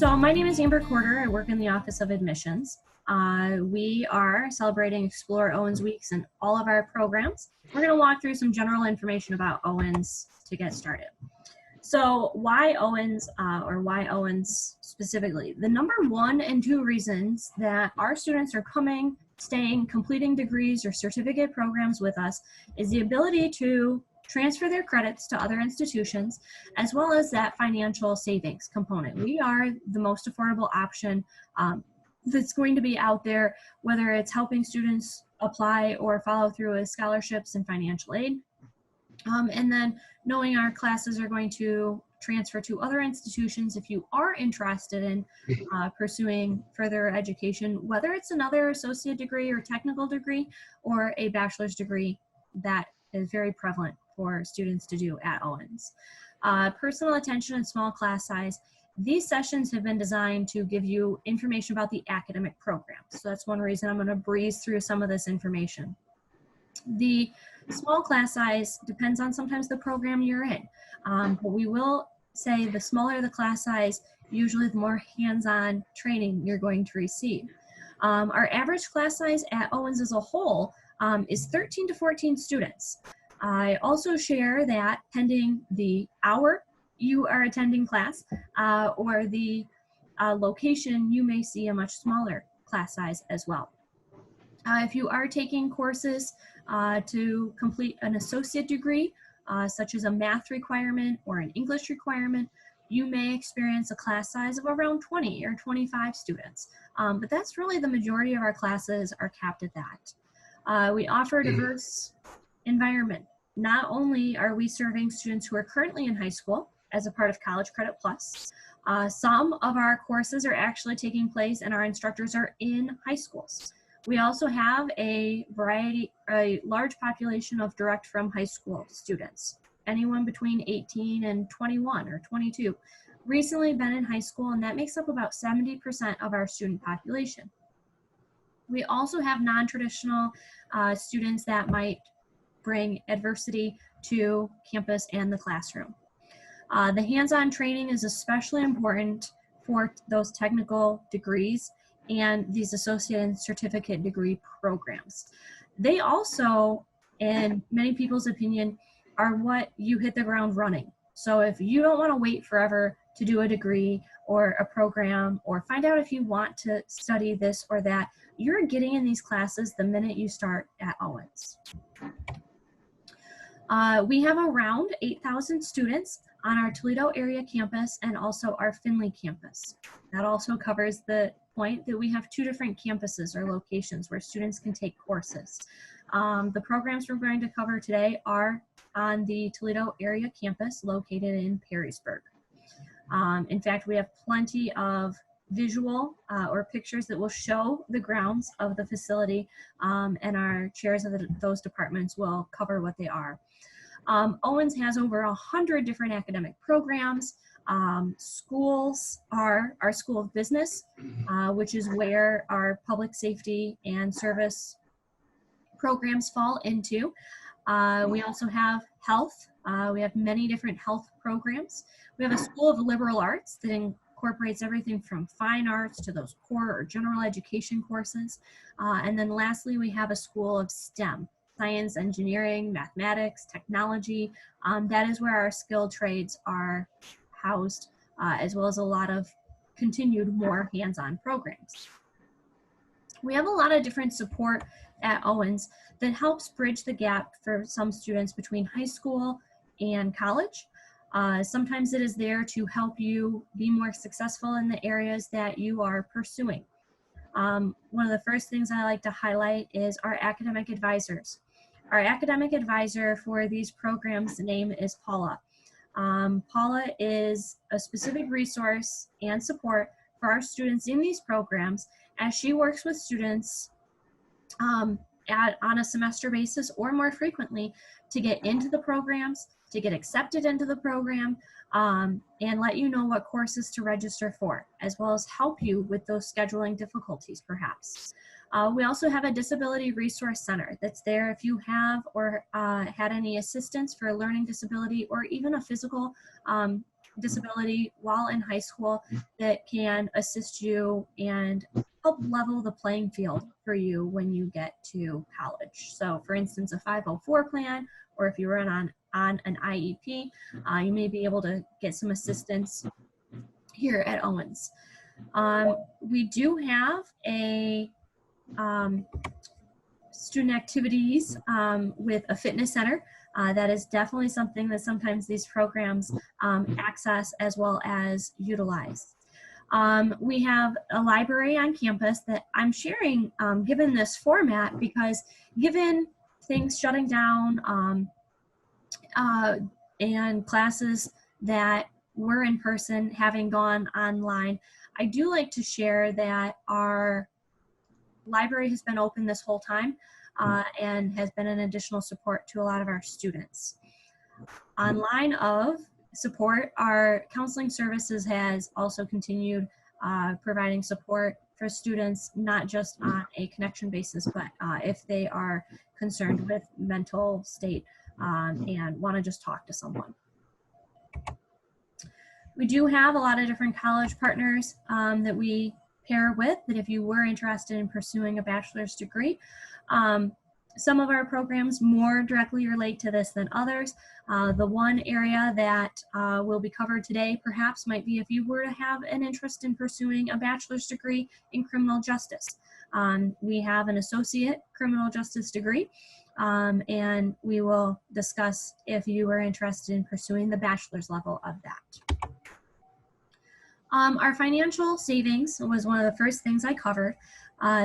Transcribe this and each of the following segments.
So my name is Amber Corder. I work in the Office of Admissions. We are celebrating Explore Owens Weeks in all of our programs. We're going to walk through some general information about Owens to get started. So why Owens, or why Owens specifically? The number 1 and 2 reasons that our students are coming, staying, completing degrees or certificate programs with us is the ability to transfer their credits to other institutions, as well as that financial savings component. We are the most affordable option that's going to be out there, whether it's helping students apply or follow through with scholarships and financial aid. And then knowing our classes are going to transfer to other institutions if you are interested in pursuing further education, whether it's another associate degree or technical degree or a bachelor's degree, that is very prevalent for students to do at Owens. Personal attention and small class size. These sessions have been designed to give you information about the academic program. So that's one reason I'm going to breeze through some of this information. The small class size depends on sometimes the program you're in, but we will say the smaller the class size, usually the more hands-on training you're going to receive. Our average class size at Owens as a whole is 13 to 14 students. I also share that pending the hour you are attending class or the location, you may see a much smaller class size as well. If you are taking courses to complete an associate degree, such as a math requirement or an English requirement, you may experience a class size of around 20 or 25 students. But that's really the majority of our classes are capped at that. We offer a diverse environment. Not only are we serving students who are currently in high school as a part of College Credit Plus, some of our courses are actually taking place and our instructors are in high schools. We also have a large population of direct from high school students, anyone between 18 and 21 or 22, recently been in high school, and that makes up about 70% of our student population. We also have non-traditional students that might bring adversity to campus and the classroom. The hands-on training is especially important for those technical degrees and these associate and certificate degree programs. They also, in many people's opinion, are what you hit the ground running. So if you don't want to wait forever to do a degree or a program or find out if you want to study this or that, you're getting in these classes the minute you start at Owens. We have around 8,000 students on our Toledo area campus and also our Findlay campus. That also covers the point that we have 2 different campuses or locations where students can take courses. The programs we're going to cover today are on the Toledo area campus located in Perrysburg. In fact, we have plenty of visual or pictures that will show the grounds of the facility, and our chairs of those departments will cover what they are. Owens has over 100 different academic programs. Schools are our School of Business, which is where our public safety and service programs fall into. We also have health. We have many different health programs. We have a School of Liberal Arts that incorporates everything from fine arts to those core or general education courses. And then lastly, we have a School of STEM. Science, engineering, mathematics, technology. That is where our skilled trades are housed, as well as a lot of continued more hands-on programs. We have a lot of different support at Owens that helps bridge the gap for some students between high school and college. Sometimes it is there to help you be more successful in the areas that you are pursuing. One of the first things I like to highlight is our academic advisors. Our academic advisor for these programs' name is Paula. Paula is a specific resource and support for our students in these programs as she works with students on a semester basis or more frequently to get into the programs, to get accepted into the program, and let you know what courses to register for, as well as help you with those scheduling difficulties perhaps. We also have a disability resource center that's there if you have or had any assistance for a learning disability or even a physical disability while in high school that can assist you and help level the playing field for you when you get to college. So for instance, a 504 plan, or if you run on an IEP, you may be able to get some assistance here at Owens. We do have a student activities with a fitness center. That is definitely something that sometimes these programs access as well as utilize. We have a library on campus that I'm sharing given this format because given things shutting down and classes that were in person having gone online, I do like to share that our library has been open this whole time and has been an additional support to a lot of our students. Online of support, our counseling services has also continued providing support for students, not just on a connection basis, but if they are concerned with mental state and want to just talk to someone. We do have a lot of different college partners that we pair with, that if you were interested in pursuing a bachelor's degree. Some of our programs more directly relate to this than others. The one area that will be covered today perhaps might be if you were to have an interest in pursuing a bachelor's degree in criminal justice. We have an associate criminal justice degree, and we will discuss if you are interested in pursuing the bachelor's level of that. Our financial savings was one of the first things I covered.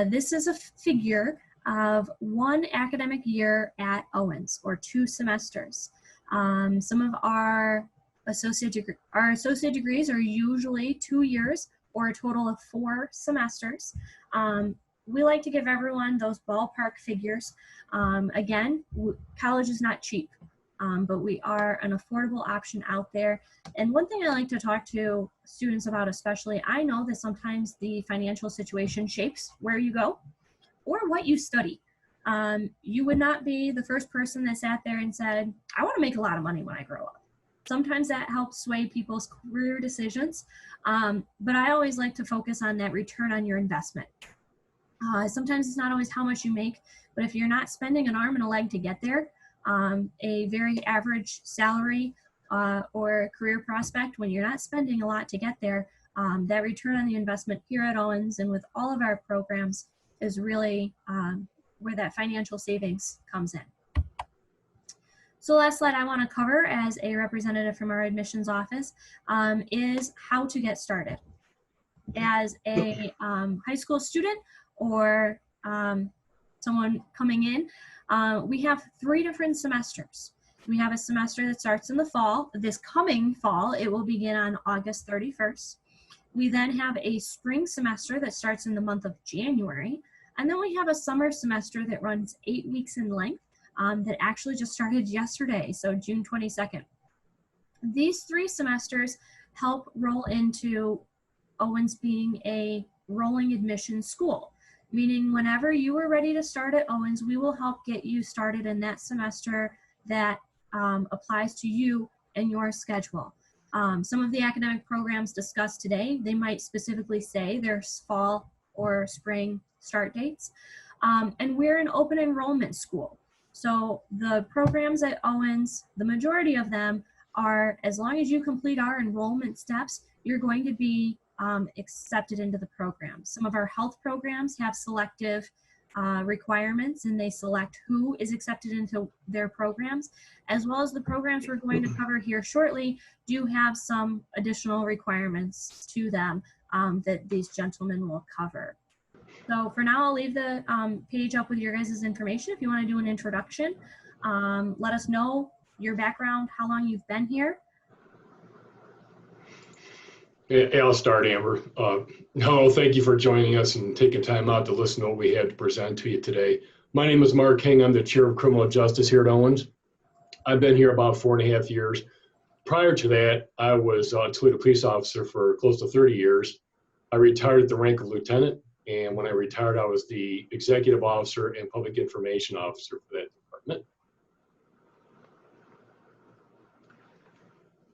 This is a figure of one academic year at Owens, or 2 semesters. Some of our associate degrees are usually 2 years or a total of 4 semesters. We like to give everyone those ballpark figures. Again, college is not cheap, but we are an affordable option out there. And one thing I like to talk to students about especially, I know that sometimes the financial situation shapes where you go or what you study. You would not be the first person that sat there and said, I want to make a lot of money when I grow up. Sometimes that helps sway people's career decisions, but I always like to focus on that return on your investment. Sometimes it's not always how much you make, but if you're not spending an arm and a leg to get there, a very average salary or career prospect, when you're not spending a lot to get there, that return on the investment here at Owens and with all of our programs is really where that financial savings comes in. So the last slide I want to cover as a representative from our admissions office is how to get started. As a high school student or someone coming in, we have 3 different semesters. We have a semester that starts in the fall. This coming fall, it will begin on August 31st. We then have a spring semester that starts in the month of January. And then we have a summer semester that runs 8 weeks in length that actually just started yesterday, so June 22nd. These 3 semesters help roll into Owens being a rolling admission school, meaning whenever you are ready to start at Owens, we will help get you started in that semester that applies to you and your schedule. Some of the academic programs discussed today, they might specifically say there's fall or spring start dates. And we're an open enrollment school. So the programs at Owens, the majority of them are, as long as you complete our enrollment steps, you're going to be accepted into the program. Some of our health programs have selective requirements, and they select who is accepted into their programs, as well as the programs we're going to cover here shortly do have some additional requirements to them that these gentlemen will cover. So for now, I'll leave the page up with your guys' information. If you want to do an introduction, let us know your background, how long you've been here. Yeah, I'll start, Amber. Hello, thank you for joining us and taking time out to listen to what we had to present to you today. My name is Mark King. I'm the Chair of Criminal Justice here at Owens. I've been here about 4.5 years. Prior to that, I was a Toledo police officer for close to 30 years. I retired at the rank of lieutenant, and when I retired, I was the executive officer and public information officer for that department.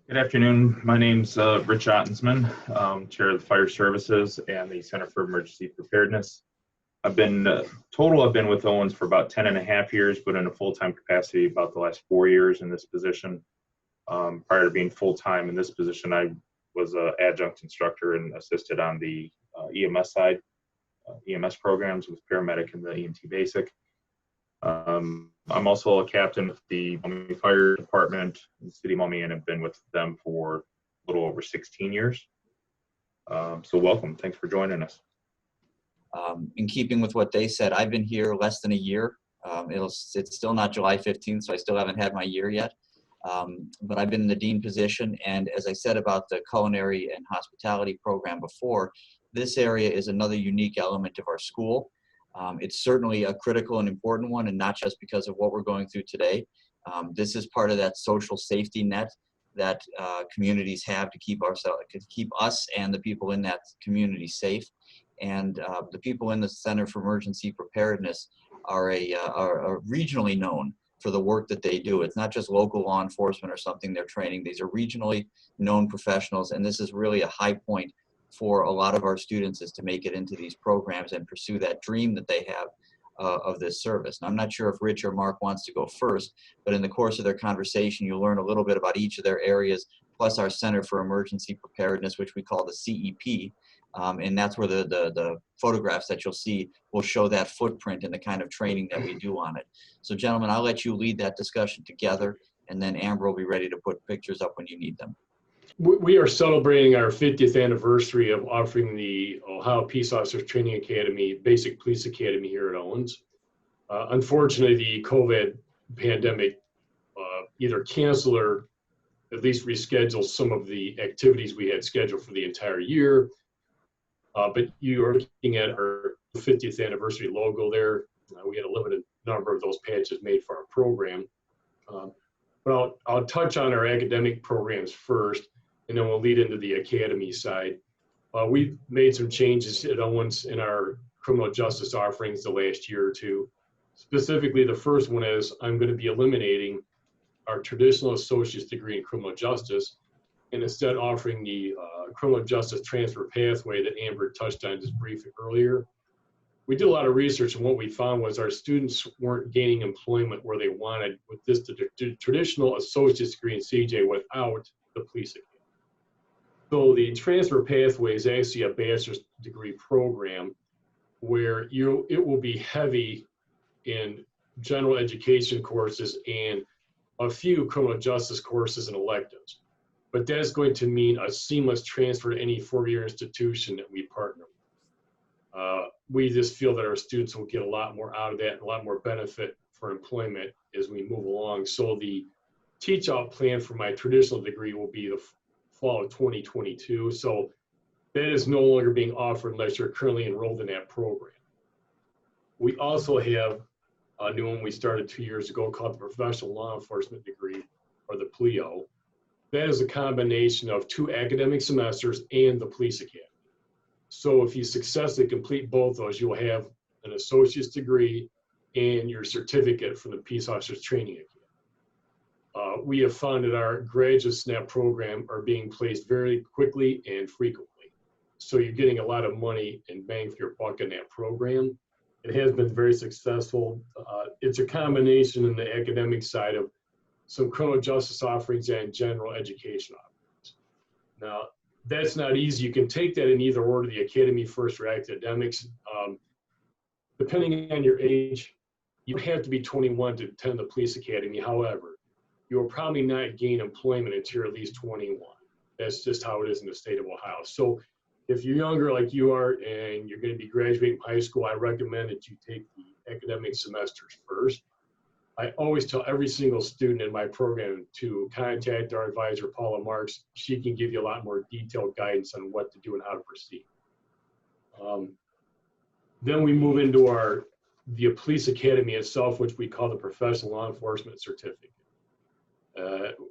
Good afternoon. My name's Rich Ottensman, Chair of the Fire Services and the Center for Emergency Preparedness. I've been with Owens for about 10 and a half years, but in a full-time capacity about the last 4 years in this position. Prior to being full-time in this position, I was an adjunct instructor and assisted on the EMS side, EMS programs with paramedic and the EMT basic. I'm also a captain with the Maumee Fire Department in the city of Maumee, and have been with them for a little over 16 years. So welcome. Thanks for joining us. In keeping with what they said, I've been here less than a year. It's still not July 15th, so I still haven't had my year yet. But I've been in the dean position, and as I said about the culinary and hospitality program before, this area is another unique element of our school. It's certainly a critical and important one, and not just because of what we're going through today. This is part of that social safety net that communities have to keep us and the people in that community safe. And the people in the Center for Emergency Preparedness are regionally known for the work that they do. It's not just local law enforcement or something they're training. These are regionally known professionals, and this is really a high point for a lot of our students, is to make it into these programs and pursue that dream that they have of this service. And I'm not sure if Rich or Mark wants to go first, but in the course of their conversation, you'll learn a little bit about each of their areas, plus our Center for Emergency Preparedness, which we call the CEP. And that's where the photographs that you'll see will show that footprint and the kind of training that we do on it. So gentlemen, I'll let you lead that discussion together, and then Amber will be ready to put pictures up when you need them. We are celebrating our 50th anniversary of offering the Ohio Peace Officers Training Academy, Basic Police Academy here at Owens. Unfortunately, the COVID pandemic either canceled or at least rescheduled some of the activities we had scheduled for the entire year. But you are looking at our 50th anniversary logo there. We had a limited number of those patches made for our program. But I'll touch on our academic programs first, and then we'll lead into the academy side. We've made some changes at Owens in our criminal justice offerings the last year or two. Specifically, the first one is I'm going to be eliminating our traditional associate's degree in criminal justice, and instead offering the criminal justice transfer pathway that Amber touched on just briefly earlier. We did a lot of research, and what we found was our students weren't gaining employment where they wanted with this traditional associate's degree in CJ without the police academy. So the transfer pathway is actually a bachelor's degree program where it will be heavy in general education courses and a few criminal justice courses and electives. But that's going to mean a seamless transfer to any four-year institution that we partner with. We just feel that our students will get a lot more out of that and a lot more benefit for employment as we move along. So the teach-out plan for my traditional degree will be the fall of 2022. So that is no longer being offered unless you're currently enrolled in that program. We also have a new one we started 2 years ago called the Professional Law Enforcement degree, or the PLEO. That is a combination of 2 academic semesters and the police academy. So if you successfully complete both those, you'll have an associate's degree and your certificate from the Peace Officers Training Academy. We have found that our graduates in that program are being placed very quickly and frequently. So you're getting a lot of money and bang for your buck in that program. It has been very successful. It's a combination in the academic side of some criminal justice offerings and general education offerings. Now, that's not easy. You can take that in either order, the academy first or academics. Depending on your age, you have to be 21 to attend the police academy. However, you will probably not gain employment until you're at least 21. That's just how it is in the state of Ohio. So if you're younger like you are and you're going to be graduating high school, I recommend that you take the academic semesters first. I always tell every single student in my program to contact our advisor, Paula Marks. She can give you a lot more detailed guidance on what to do and how to proceed. Then we move into the police academy itself, which we call the Professional Law Enforcement Certificate.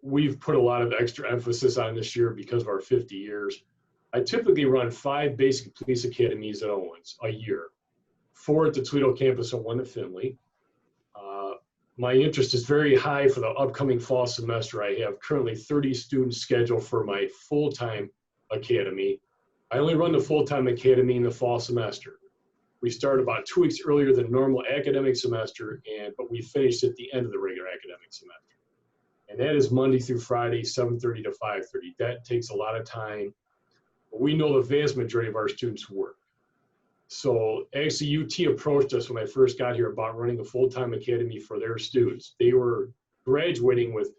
We've put a lot of extra emphasis on this year because of our 50 years. I typically run 5 basic police academies at Owens a year, 4 at the Toledo campus and 1 at Findlay. My interest is very high for the upcoming fall semester. I have currently 30 students scheduled for my full-time academy. I only run the full-time academy in the fall semester. We start about 2 weeks earlier than normal academic semester, but we finish at the end of the regular academic semester. And that is Monday through Friday, 7:30 to 5:30. That takes a lot of time. But we know the vast majority of our students work. So actually UT approached us when I first got here about running a full-time academy for their students. They were graduating with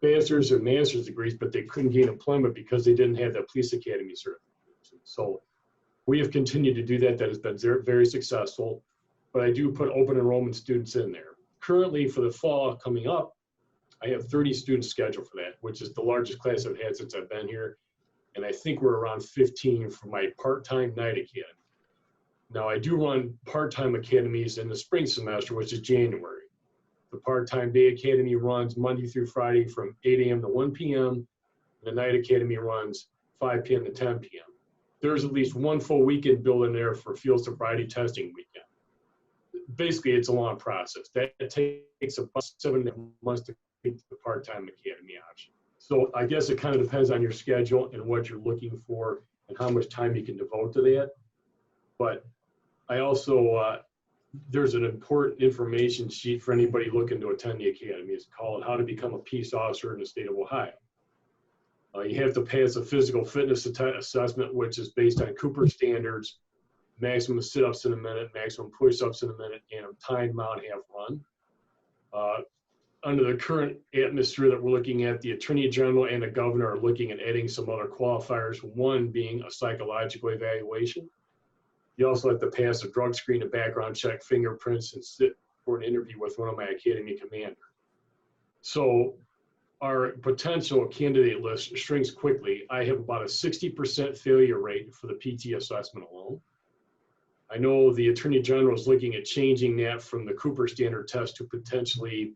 bachelor's and master's degrees, but they couldn't gain employment because they didn't have that police academy certification. So we have continued to do that. That has been very successful, but I do put open enrollment students in there. Currently for the fall coming up, I have 30 students scheduled for that, which is the largest class I've had since I've been here. And I think we're around 15 for my part-time night academy. Now I do run part-time academies in the spring semester, which is January. The part-time day academy runs Monday through Friday from 8 a.m. to 1 p.m. The night academy runs 5 p.m. to 10 p.m. There's at least one full weekend built in there for field sobriety testing weekend. Basically, it's a long process. That takes about 7 months to complete the part-time academy option. So I guess it kind of depends on your schedule and what you're looking for and how much time you can devote to that. But I also, there's an important information sheet for anybody looking to attend the academy. It's called How to Become a Peace Officer in the State of Ohio. You have to pass a physical fitness assessment, which is based on Cooper standards, maximum sit-ups in a minute, maximum push-ups in a minute, and a timed mile and a half run. Under the current atmosphere that we're looking at, the Attorney General and the Governor are looking at adding some other qualifiers, one being a psychological evaluation. You also have to pass a drug screen, a background check, fingerprints, and sit for an interview with one of my academy commanders. So our potential candidate list shrinks quickly. I have about a 60% failure rate for the PT assessment alone. I know the Attorney General is looking at changing that from the Cooper standard test to potentially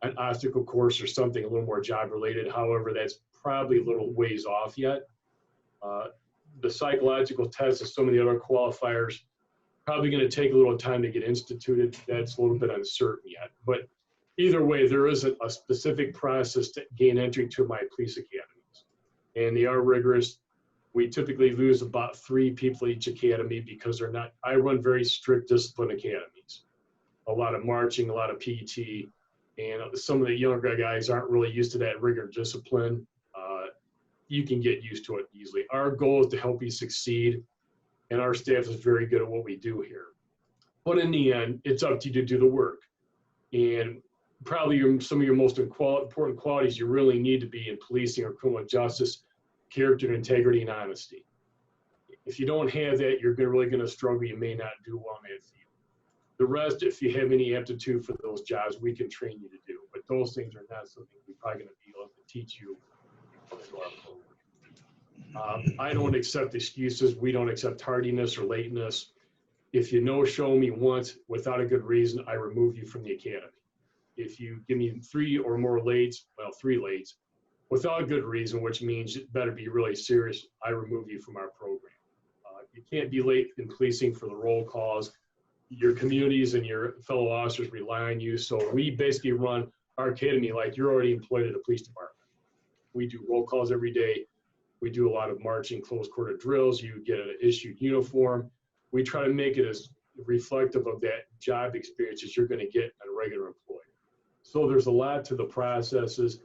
an obstacle course or something a little more job related. However, that's probably a little ways off yet. The psychological test and some of the other qualifiers probably going to take a little time to get instituted. That's a little bit uncertain yet. But either way, there is a specific process to gain entry to my police academies. And they are rigorous. We typically lose about 3 people each academy because they're not, I run very strict discipline academies. A lot of marching, a lot of PT, and some of the younger guys aren't really used to that rigor and discipline. You can get used to it easily. Our goal is to help you succeed, and our staff is very good at what we do here. But in the end, it's up to you to do the work. And probably some of your most important qualities you really need to be in policing or criminal justice: character, integrity, and honesty. If you don't have that, you're really going to struggle. You may not do well in that field. The rest, if you have any aptitude for those jobs, we can train you to do. But those things are not something we're probably going to be able to teach you. I don't accept excuses. We don't accept tardiness or lateness. If you no-show me once without a good reason, I remove you from the academy. If you give me 3 or more lates, well, 3 lates, without a good reason, which means it better be really serious, I remove you from our program. You can't be late in policing for the roll calls. Your communities and your fellow officers rely on you. So we basically run our academy like you're already employed at a police department. We do roll calls every day. We do a lot of marching, close quarter drills. You get an issued uniform. We try to make it as reflective of that job experience as you're going to get at a regular employer. So there's a lot to the processes.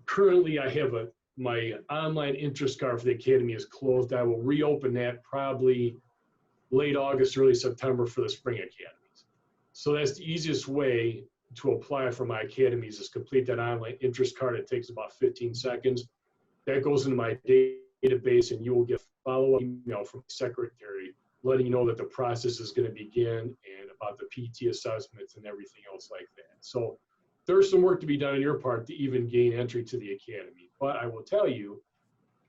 Currently, I have my online interest card for the academy is closed. I will reopen that probably late August, early September for the spring academies. So that's the easiest way to apply for my academies is complete that online interest card. It takes about 15 seconds. That goes into my database, and you will get a follow-up email from the secretary letting you know that the process is going to begin and about the PT assessments and everything else like that. So there's some work to be done on your part to even gain entry to the academy. But I will tell you,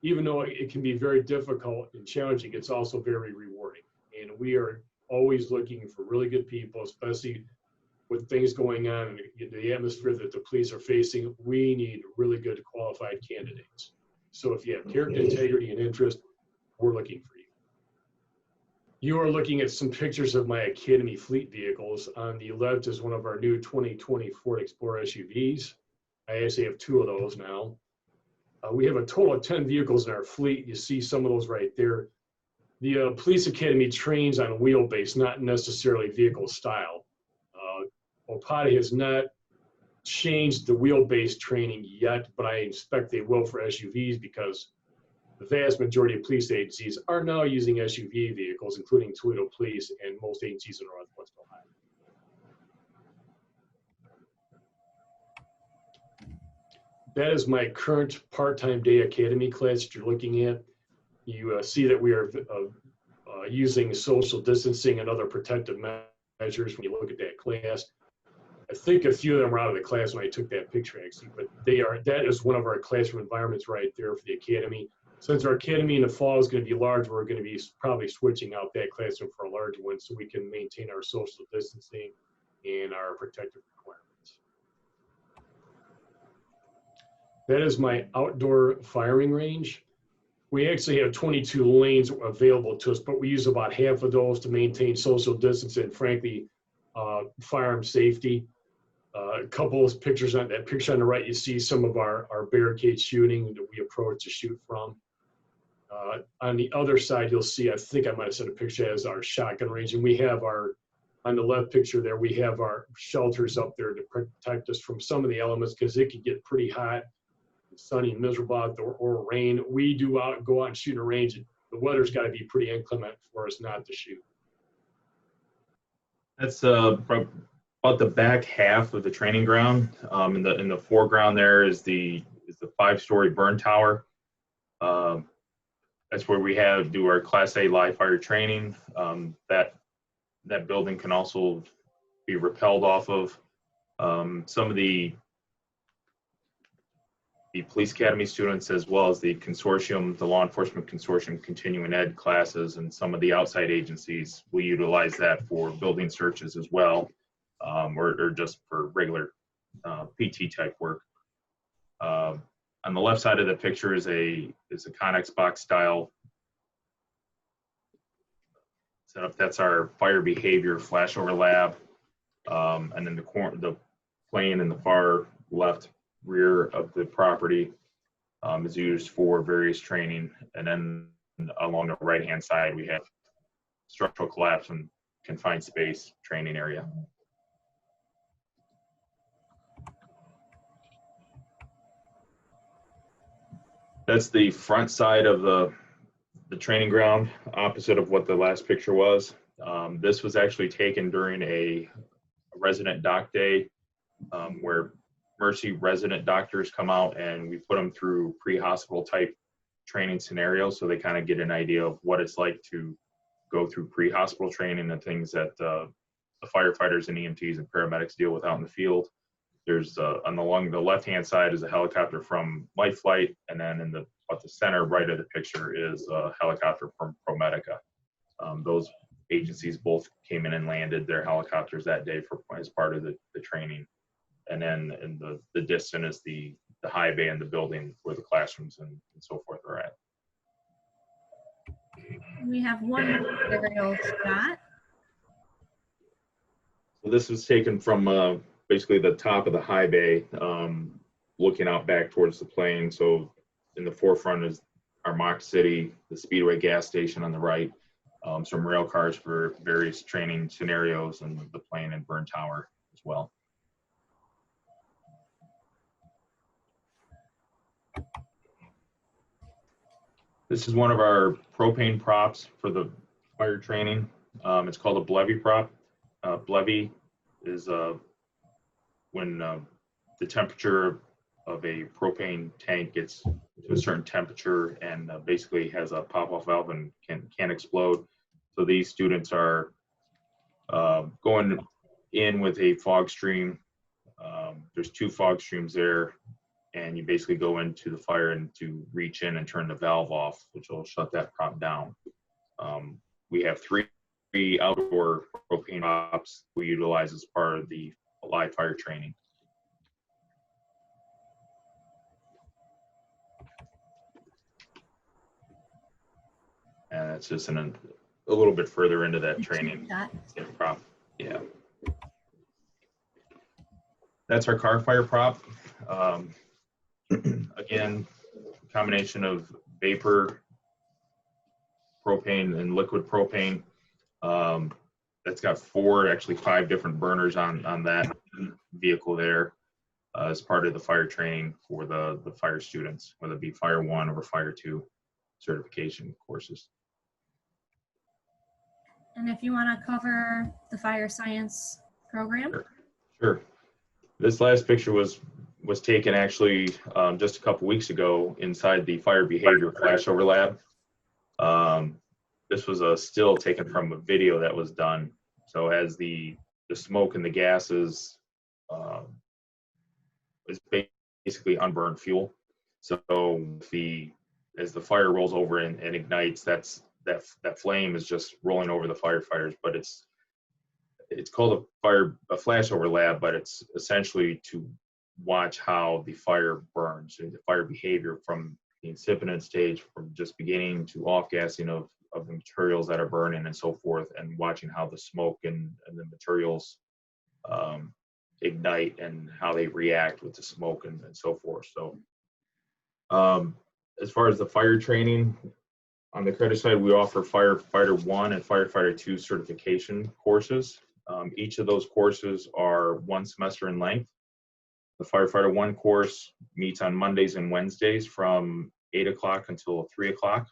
even though it can be very difficult and challenging, it's also very rewarding. And we are always looking for really good people, especially with things going on in the atmosphere that the police are facing. We need really good qualified candidates. So if you have character, integrity, and interest, we're looking for you. You are looking at some pictures of my Academy fleet vehicles. On the left is one of our new 2020 Ford Explorer SUVs. I actually have 2 of those now. We have a total of 10 vehicles in our fleet. You see some of those right there. The Police Academy trains on wheelbase, not necessarily vehicle style. OPATA has not changed the wheelbase training yet, but I expect they will for SUVs because the vast majority of police agencies are now using SUV vehicles, including Toledo Police and most agencies in Northwest Ohio. That is my current part-time day Academy class that you're looking at. You see that we are using social distancing and other protective measures when you look at that class. I think a few of them were out of the class when I took that picture, actually, but that is one of our classroom environments right there for the Academy. Since our Academy in the fall is going to be large, we're going to be probably switching out that classroom for a larger one so we can maintain our social distancing and our protective requirements. That is my outdoor firing range. We actually have 22 lanes available to us, but we use about half of those to maintain social distance and, frankly, firearm safety. A couple of pictures on that picture on the right, you see some of our barricade shooting that we approach to shoot from. On the other side, you'll see, I think I might have said a picture as our shotgun range, and we have on the left picture there, we have our shelters up there to protect us from some of the elements because it can get pretty hot, sunny, and miserable out there, or rain. We do go out and shoot in a range. The weather's got to be pretty inclement for us not to shoot. That's about the back half of the training ground. In the foreground there is the 5-story burn tower. That's where we do our Class A live fire training. That building can also be rappelled off of. Some of the Police Academy students, as well as the consortium, the law enforcement consortium continuing ed classes, and some of the outside agencies will utilize that for building searches as well, or just for regular PT type work. On the left side of the picture is a Connex box style setup. That's our fire behavior flashover lab, and then the plane in the far left rear of the property is used for various training, and then along the right hand side we have structural collapse and confined space training area. That's the front side of the training ground, opposite of what the last picture was. This was actually taken during a resident doc day, where Mercy resident doctors come out and we put them through pre-hospital type training scenarios so they kind of get an idea of what it's like to go through pre-hospital training and things that the firefighters and EMTs and paramedics deal with out in the field. There's along the left-hand side is a helicopter from Life Flight, and then in the center right of the picture is a helicopter from ProMedica. Those agencies both came in and landed their helicopters that day as part of the training. And then in the distant is the high bay in the building where the classrooms and so forth are at. We have one aerial shot. So this was taken from basically the top of the high bay, looking out back towards the plane. So in the forefront is our Mock City, the Speedway gas station on the right, some rail cars for various training scenarios, and the plane and burn tower as well. This is one of our propane props for the fire training. It's called a Blevy prop. Blevy is when the temperature of a propane tank gets to a certain temperature and basically has a pop-off valve and can explode. So these students are going in with a fog stream. There's 2 fog streams there, and you basically go into the fire and to reach in and turn the valve off, which will shut that prop down. We have 3 outdoor propane props we utilize as part of the live fire training. And it's just a little bit further into that training. Yeah. That's our car fire prop. Again, combination of vapor, propane, and liquid propane. That's got actually five different burners on that vehicle there as part of the fire training for the fire students, whether it be Fire 1 or Fire 2 certification courses. And if you want to cover the fire science program. Sure. This last picture was taken actually just a couple weeks ago inside the fire behavior flashover lab. This was a still taken from a video that was done. So as the smoke and the gases is basically unburned fuel. So as the fire rolls over and ignites, that flame is just rolling over the firefighters. But it's called a flashover lab, but it's essentially to watch how the fire burns and the fire behavior from the incipient stage, from just beginning to off-gassing of the materials that are burning and so forth, and watching how the smoke and the materials ignite and how they react with the smoke and so forth. So as far as the fire training, on the credit side, we offer Firefighter 1 and Firefighter 2 certification courses. Each of those courses are 1 semester in length. The Firefighter 1 course meets on Mondays and Wednesdays from 8 o'clock until 3 o'clock.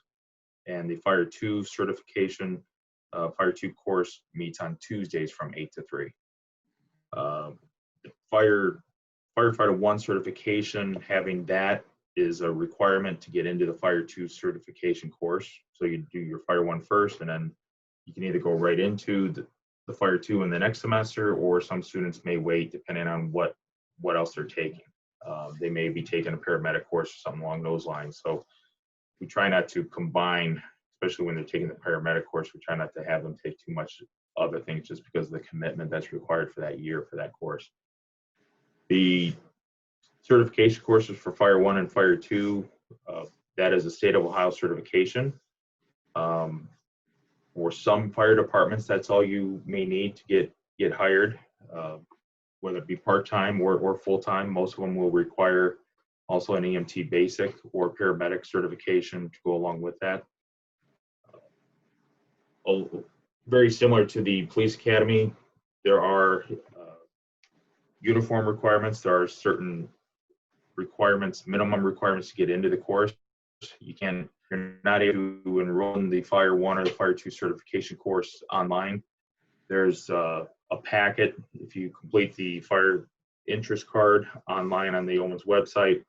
And the Fire 2 certification, Fire 2 course meets on Tuesdays from 8 to 3. The Firefighter 1 certification, having that is a requirement to get into the Fire 2 certification course. So you do your Fire 1 first, and then you can either go right into the Fire 2 in the next semester, or some students may wait depending on what else they're taking. They may be taking a paramedic course or something along those lines. So we try not to combine, especially when they're taking the paramedic course, we try not to have them take too much other things just because of the commitment that's required for that year for that course. The certification courses for Fire 1 and Fire 2, that is a state of Ohio certification. For some fire departments, that's all you may need to get hired, whether it be part-time or full-time. Most of them will require also an EMT basic or paramedic certification to go along with that. Very similar to the police academy, there are uniform requirements. There are certain requirements, minimum requirements to get into the course. You're not able to enroll in the Fire 1 or the Fire 2 certification course online. There's a packet. If you complete the fire interest card online on the Owens website,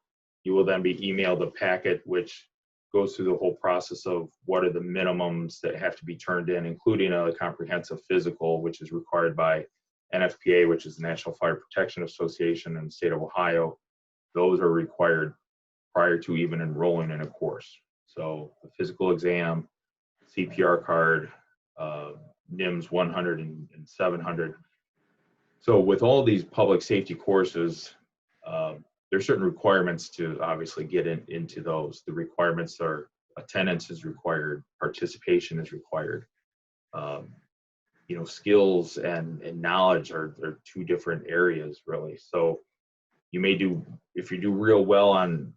you will then be emailed a packet which goes through the whole process of what are the minimums that have to be turned in, including a comprehensive physical, which is required by NFPA, which is the National Fire Protection Association in the state of Ohio. Those are required prior to even enrolling in a course. So the physical exam, CPR card, NIMS 100 and 700. So with all these public safety courses, there's certain requirements to obviously get into those. The requirements are attendance is required, participation is required. Skills and knowledge are two different areas really. So you may do, if you do real well in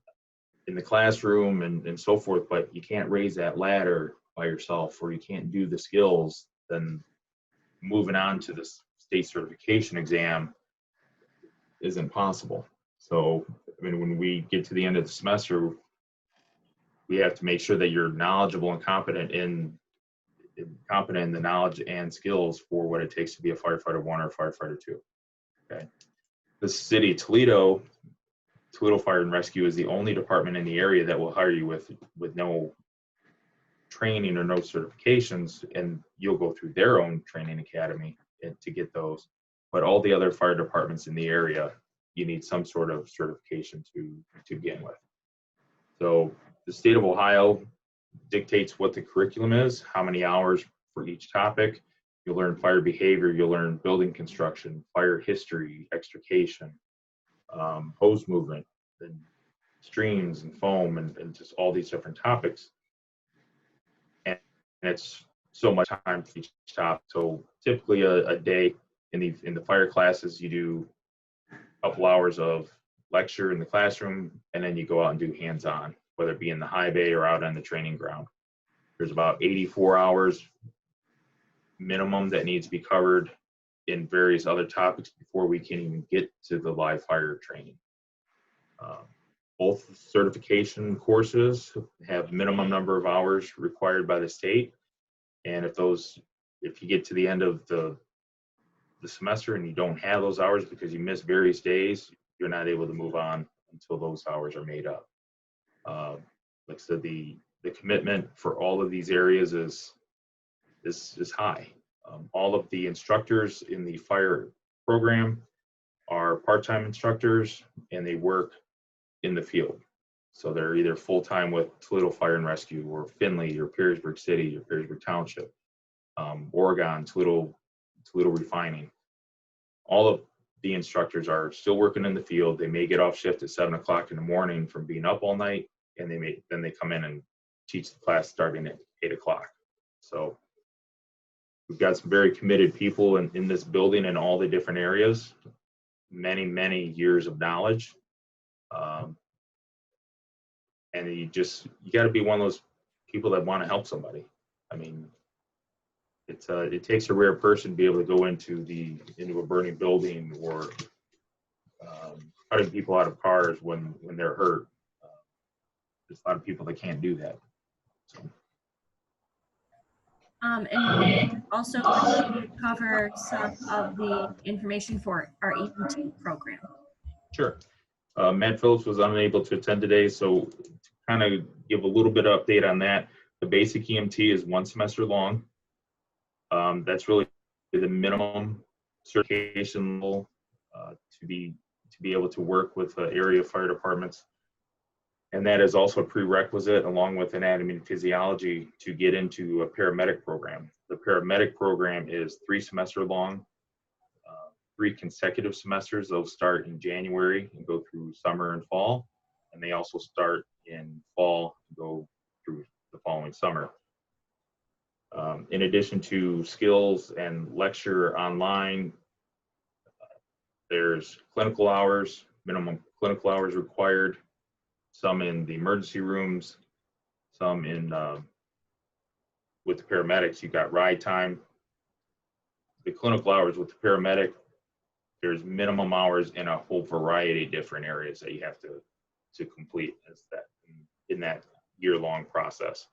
the classroom and so forth, but you can't raise that ladder by yourself, or you can't do the skills, then moving on to the state certification exam isn't possible. So, when we get to the end of the semester, we have to make sure that you're knowledgeable and competent in the knowledge and skills for what it takes to be a Firefighter 1 or Firefighter 2. Okay. The city of Toledo Fire and Rescue is the only department in the area that will hire you with no training or no certifications, and you'll go through their own training academy to get those. But all the other fire departments in the area, you need some sort of certification to begin with. So the state of Ohio dictates what the curriculum is, how many hours for each topic. You'll learn fire behavior, you'll learn building construction, fire history, extrication, hose movement, and streams and foam, and just all these different topics. And it's so much time to each top. So typically a day in the fire classes, you do a couple hours of lecture in the classroom, and then you go out and do hands-on, whether it be in the high bay or out on the training ground. There's about 84 hours minimum that needs to be covered in various other topics before we can even get to the live fire training. Both certification courses have minimum number of hours required by the state, and if you get to the end of the semester and you don't have those hours because you miss various days, you're not able to move on until those hours are made up. Like I said, the commitment for all of these areas is high. All of the instructors in the fire program are part-time instructors, and they work in the field. So they're either full-time with Toledo Fire and Rescue, or Findlay, or Perrysburg City, or Perrysburg Township, Oregon, Toledo Refining. All of the instructors are still working in the field. They may get off shift at 7 o'clock in the morning from being up all night, and then they come in and teach the class starting at 8 o'clock. So we've got some very committed people in this building in all the different areas, many years of knowledge. And you got to be one of those people that want to help somebody. I mean, it takes a rare person to be able to go into a burning building, or cutting people out of cars when they're hurt. There's a lot of people that can't do that. So. And also cover some of the information for our EMT program. Sure. Matt Phillips was unable to attend today, so to kind of give a little bit of update on that, the basic EMT is 1 semester long. That's really the minimum certification level to be able to work with area fire departments. And that is also a prerequisite, along with anatomy and physiology, to get into a paramedic program. The paramedic program is 3 semester long, 3 consecutive semesters. They'll start in January and go through summer and fall. And they also start in fall and go through the following summer. In addition to skills and lecture online, there's clinical hours, minimum clinical hours required, some in the emergency rooms, some with the paramedics. You've got ride time. The clinical hours with the paramedic, there's minimum hours in a whole variety of different areas that you have to complete in that year-long process.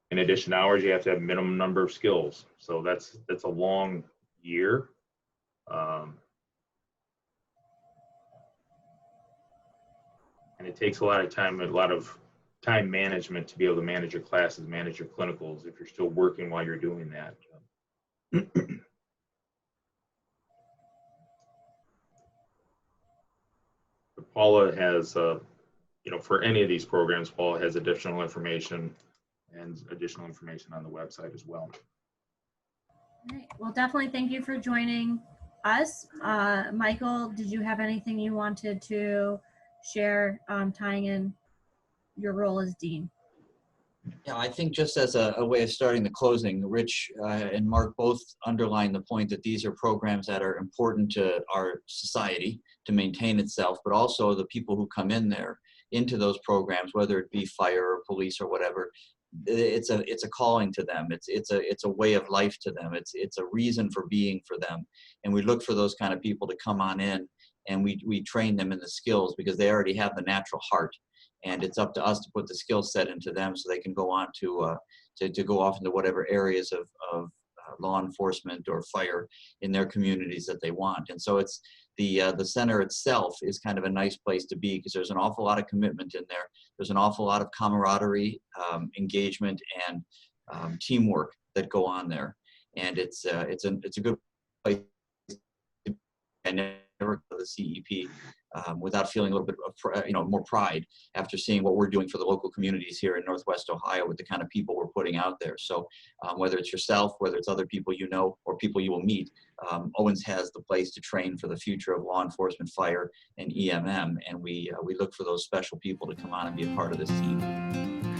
In addition to hours, you have to have minimum number of skills. So that's a long year. And it takes a lot of time management to be able to manage your classes, manage your clinicals, if you're still working while you're doing that. Paula has, for any of these programs, Paula has additional information on the website as well. All right. Well, definitely thank you for joining us. Michael, did you have anything you wanted to share tying in your role as dean? Yeah, I think just as a way of starting the closing, Rich and Mark both underlined the point that these are programs that are important to our society to maintain itself, but also the people who come into those programs, whether it be fire or police or whatever. It's a calling to them. It's a way of life to them. It's a reason for being for them. And we look for those kind of people to come on in, and we train them in the skills because they already have the natural heart. And it's up to us to put the skill set into them so they can go on to go off into whatever areas of law enforcement or fire in their communities that they want. And so it's the center itself is kind of a nice place to be because there's an awful lot of commitment in there. There's an awful lot of camaraderie, engagement, and teamwork that go on there. And it's a good place. I never go to the CEP without feeling a little bit of more pride after seeing what we're doing for the local communities here in Northwest Ohio with the kind of people we're putting out there. So whether it's yourself, whether it's other people you know, or people you will meet, Owens has the place to train for the future of law enforcement, fire, and EMM, and we look for those special people to come on and be a part of this team.